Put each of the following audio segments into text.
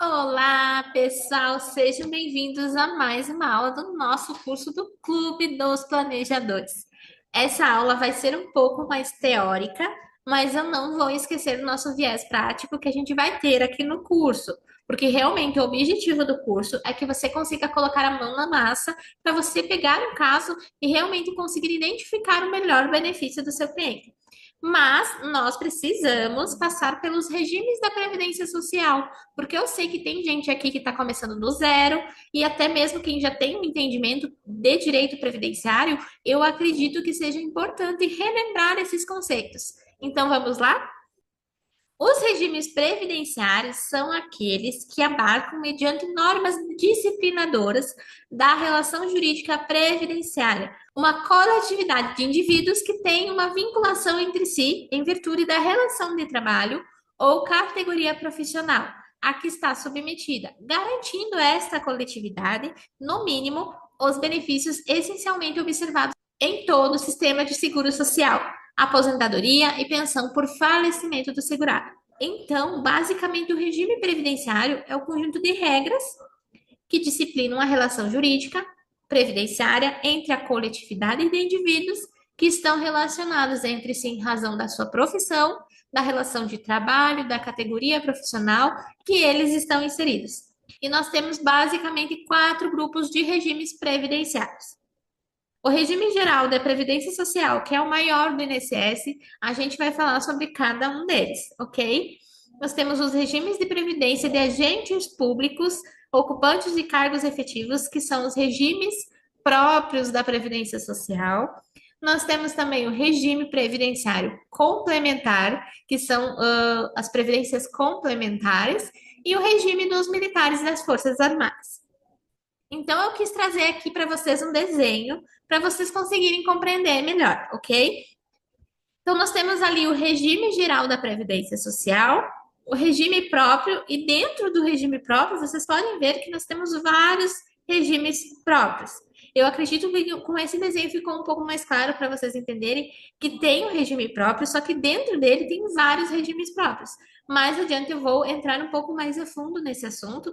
Olá, pessoal, sejam bem-vindos a mais uma aula do nosso curso do Clube dos Planejadores. Essa aula vai ser um pouco mais teórica, mas eu não vou esquecer o nosso viés prático que a gente vai ter aqui no curso, porque realmente o objetivo do curso é que você consiga colocar a mão na massa para você pegar um caso e realmente conseguir identificar o melhor benefício do seu cliente. Mas nós precisamos passar pelos regimes da Previdência Social, porque eu sei que tem gente aqui que está começando do zero, e até mesmo quem já tem um entendimento de direito previdenciário, eu acredito que seja importante relembrar esses conceitos. Então vamos lá? Os regimes previdenciários são aqueles que abarcam, mediante normas disciplinadoras da relação jurídica previdenciária, uma coletividade de indivíduos que têm uma vinculação entre si em virtude da relação de trabalho ou categoria profissional a que está submetida, garantindo esta coletividade, no mínimo, os benefícios essencialmente observados em todo o sistema de seguro social, aposentadoria e pensão por falecimento do segurado. Então, basicamente, o regime previdenciário é o conjunto de regras que disciplinam a relação jurídica previdenciária entre a coletividade de indivíduos que estão relacionados entre si em razão da sua profissão, da relação de trabalho, da categoria profissional que eles estão inseridos. E nós temos basicamente quatro grupos de regimes previdenciários. O regime geral da Previdência Social, que é o maior do INSS, a gente vai falar sobre cada um deles, ok? Nós temos os regimes de previdência de agentes públicos, ocupantes de cargos efetivos, que são os regimes próprios da Previdência Social. Nós temos também o regime previdenciário complementar, que são as previdências complementares, e o regime dos militares e das Forças Armadas. Então, eu quis trazer aqui para vocês um desenho para vocês conseguirem compreender melhor, ok? Então, nós temos ali o regime geral da Previdência Social, o regime próprio, e dentro do regime próprio, vocês podem ver que nós temos vários regimes próprios. Eu acredito que com esse desenho ficou um pouco mais claro para vocês entenderem que tem um regime próprio, só que dentro dele tem vários regimes próprios. Mais adiante eu vou entrar um pouco mais a fundo nesse assunto,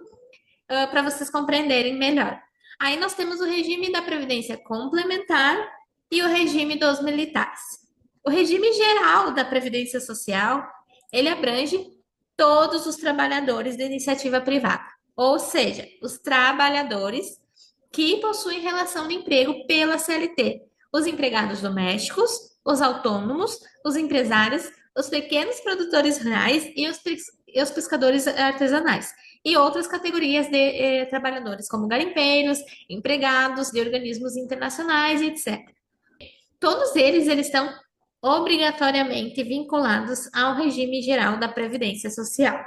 para vocês compreenderem melhor. Aí nós temos o regime da Previdência Complementar e o regime dos militares. O regime geral da Previdência Social, ele abrange todos os trabalhadores da iniciativa privada, ou seja, os trabalhadores que possuem relação de emprego pela CLT, os empregados domésticos, os autônomos, os empresários, os pequenos produtores rurais e os pescadores artesanais e outras categorias de trabalhadores, como garimpeiros, empregados de organismos internacionais, etc. Todos eles estão obrigatoriamente vinculados ao regime geral da Previdência Social.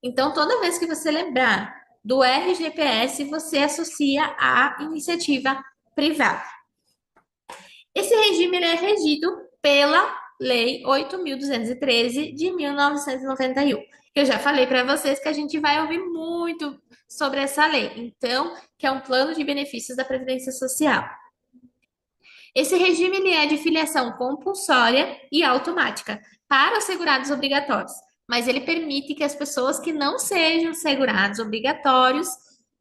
Então, toda vez que você lembrar do RGPS, você associa à iniciativa privada. Esse regime ele é regido pela Lei 8.213 de 1991. Eu já falei para vocês que a gente vai ouvir muito sobre essa lei, então, que é um plano de benefícios da Previdência Social. Esse regime ele é de filiação compulsória e automática para os segurados obrigatórios, mas ele permite que as pessoas que não sejam segurados obrigatórios,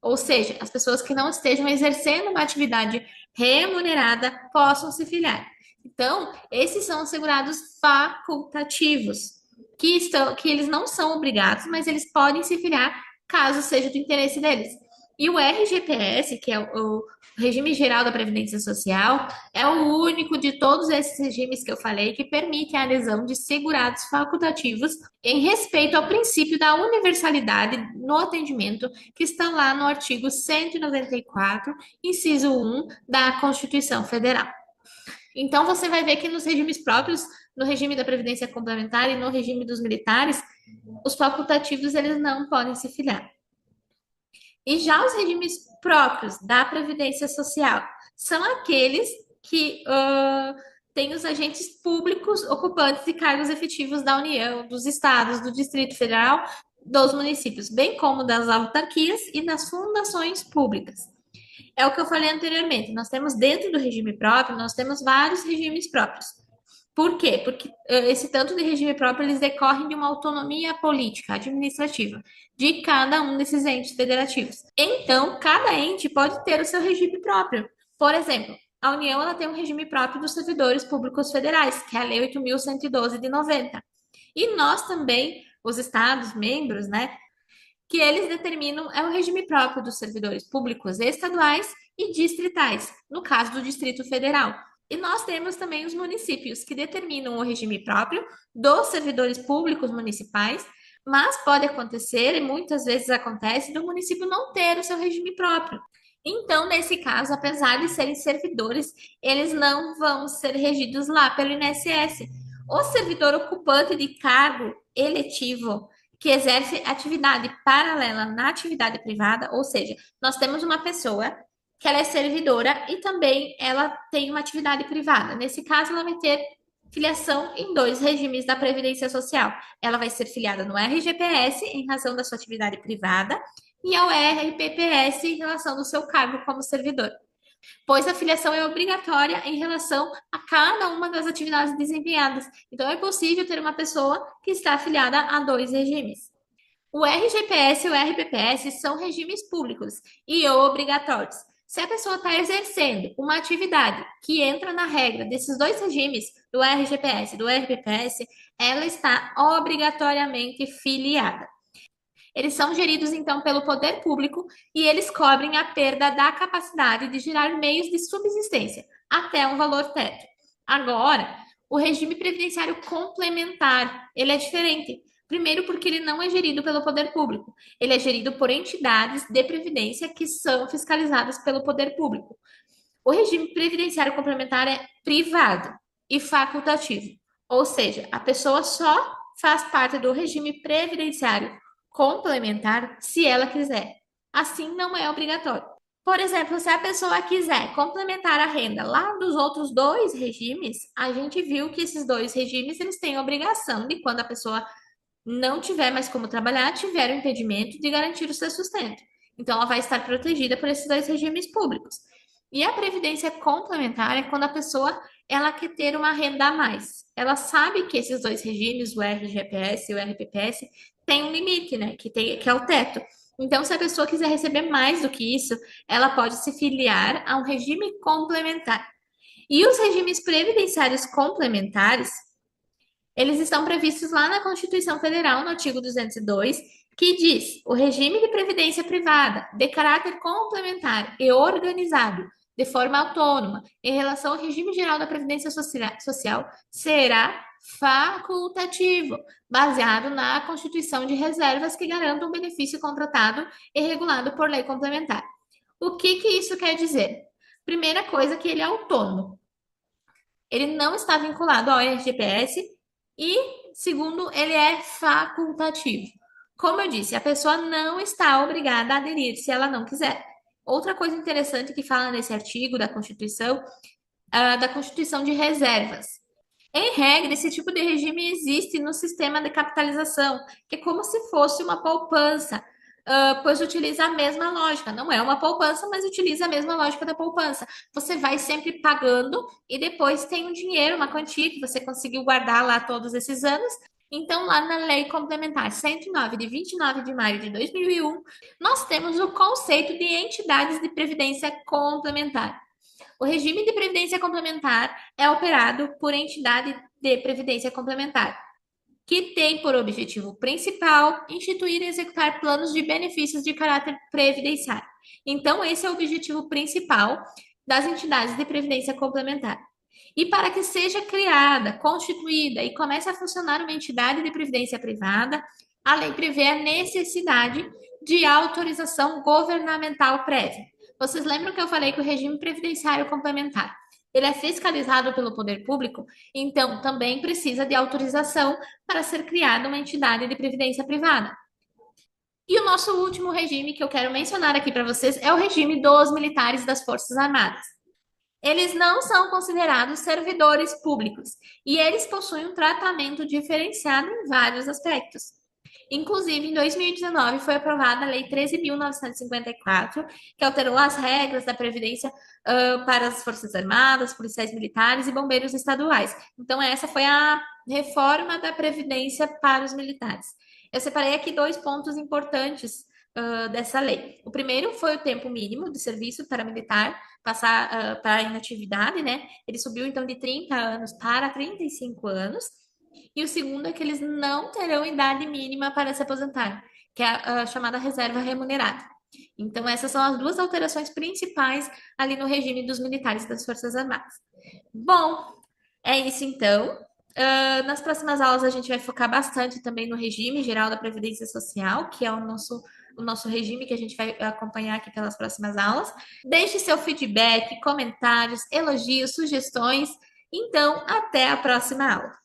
ou seja, as pessoas que não estejam exercendo uma atividade remunerada, possam se filiar. Então, esses são os segurados facultativos, que eles não são obrigados, mas eles podem se filiar caso seja do interesse deles. E o RGPS, que é o Regime Geral da Previdência Social, é o único de todos esses regimes que eu falei que permite a adesão de segurados facultativos em respeito ao princípio da universalidade no atendimento que está lá no artigo 194, inciso 1 da Constituição Federal. Então, você vai ver que nos regimes próprios, no regime da Previdência Complementar e no regime dos militares, os facultativos eles não podem se filiar. E já os regimes próprios da Previdência Social são aqueles que têm os agentes públicos ocupantes de cargos efetivos da União, dos estados, do Distrito Federal, dos municípios, bem como das autarquias e das fundações públicas. É o que eu falei anteriormente, nós temos dentro do regime próprio, nós temos vários regimes próprios. Por quê? Porque esse tanto de regime próprio eles decorrem de uma autonomia política, administrativa, de cada um desses entes federativos. Então, cada ente pode ter o seu regime próprio. Por exemplo, a União ela tem um regime próprio dos servidores públicos federais, que é a Lei 8.112 de 90. E nós também, os estados membros, né, que eles determinam é o regime próprio dos servidores públicos estaduais e distritais, no caso do Distrito Federal. E nós temos também os municípios, que determinam o regime próprio dos servidores públicos municipais, mas pode acontecer, e muitas vezes acontece, do município não ter o seu regime próprio. Então, nesse caso, apesar de serem servidores, eles não vão ser regidos lá pelo INSS. O servidor ocupante de cargo eletivo que exerce atividade paralela na atividade privada, ou seja, nós temos uma pessoa que ela é servidora e também ela tem uma atividade privada. Nesse caso, ela vai ter filiação em dois regimes da Previdência Social. Ela vai ser filiada no RGPS em razão da sua atividade privada e ao RPPS em relação do seu cargo como servidor, pois a filiação é obrigatória em relação a cada uma das atividades desempenhadas. Então, é possível ter uma pessoa que está afiliada a dois regimes. O RGPS e o RPPS são regimes públicos e obrigatórios. Se a pessoa está exercendo uma atividade que entra na regra desses dois regimes, do RGPS e do RPPS, ela está obrigatoriamente filiada. Eles são geridos, então, pelo poder público e eles cobrem a perda da capacidade de gerar meios de subsistência até um valor teto. Agora, o regime previdenciário complementar, ele é diferente. Primeiro, porque ele não é gerido pelo poder público. Ele é gerido por entidades de previdência que são fiscalizadas pelo poder público. O regime previdenciário complementar é privado e facultativo. Ou seja, a pessoa só faz parte do regime previdenciário complementar se ela quiser. Assim, não é obrigatório. Por exemplo, se a pessoa quiser complementar a renda lá dos outros dois regimes, a gente viu que esses dois regimes eles têm a obrigação de, quando a pessoa não tiver mais como trabalhar, tiver o impedimento de garantir o seu sustento. Então, ela vai estar protegida por esses dois regimes públicos. E a previdência complementar é quando a pessoa ela quer ter uma renda a mais. Ela sabe que esses dois regimes, o RGPS e o RPPS, têm um limite, né? Que é o teto. Então, se a pessoa quiser receber mais do que isso, ela pode se filiar a um regime complementar. E os regimes previdenciários complementares, eles estão previstos lá na Constituição Federal, no artigo 202, que diz: o regime de previdência privada, de caráter complementar e organizado de forma autônoma em relação ao regime geral da Previdência Social, será facultativo, baseado na constituição de reservas que garantam o benefício contratado e regulado por lei complementar. O que isso quer dizer? Primeira coisa, que ele é autônomo. Ele não está vinculado ao RGPS e, segundo, ele é facultativo. Como eu disse, a pessoa não está obrigada a aderir se ela não quiser. Outra coisa interessante que fala nesse artigo da Constituição de Reservas. Em regra, esse tipo de regime existe no sistema de capitalização, que é como se fosse uma poupança, pois utiliza a mesma lógica. Não é uma poupança, mas utiliza a mesma lógica da poupança. Você vai sempre pagando e depois tem um dinheiro, uma quantia que você conseguiu guardar lá todos esses anos. Então, lá na Lei Complementar 109, de 29 de maio de 2001, nós temos o conceito de entidades de previdência complementar. O regime de previdência complementar é operado por entidade de previdência complementar, que tem por objetivo principal instituir e executar planos de benefícios de caráter previdenciário. Então, esse é o objetivo principal das entidades de previdência complementar. E para que seja criada, constituída e comece a funcionar uma entidade de previdência privada, a lei prevê a necessidade de autorização governamental prévia. Vocês lembram que eu falei que o regime previdenciário complementar ele é fiscalizado pelo poder público, então também precisa de autorização para ser criada uma entidade de previdência privada. E o nosso último regime que eu quero mencionar aqui para vocês é o regime dos militares das Forças Armadas. Eles não são considerados servidores públicos e eles possuem um tratamento diferenciado em vários aspectos. Inclusive, em 2019 foi aprovada a Lei 13.954, que alterou as regras da Previdência para as Forças Armadas, policiais militares e bombeiros estaduais. Então, essa foi a reforma da Previdência para os militares. Eu separei aqui dois pontos importantes dessa lei. O primeiro foi o tempo mínimo de serviço para militar passar para a inatividade, né? Ele subiu então de 30 anos para 35 anos. E o segundo é que eles não terão idade mínima para se aposentar, que é a chamada reserva remunerada. Então, essas são as duas alterações principais ali no regime dos militares das Forças Armadas. Bom, é isso então. Nas próximas aulas a gente vai focar bastante também no regime geral da Previdência Social, que é o nosso regime que a gente vai acompanhar aqui pelas próximas aulas. Deixe seu feedback, comentários, elogios, sugestões. Então, até a próxima aula.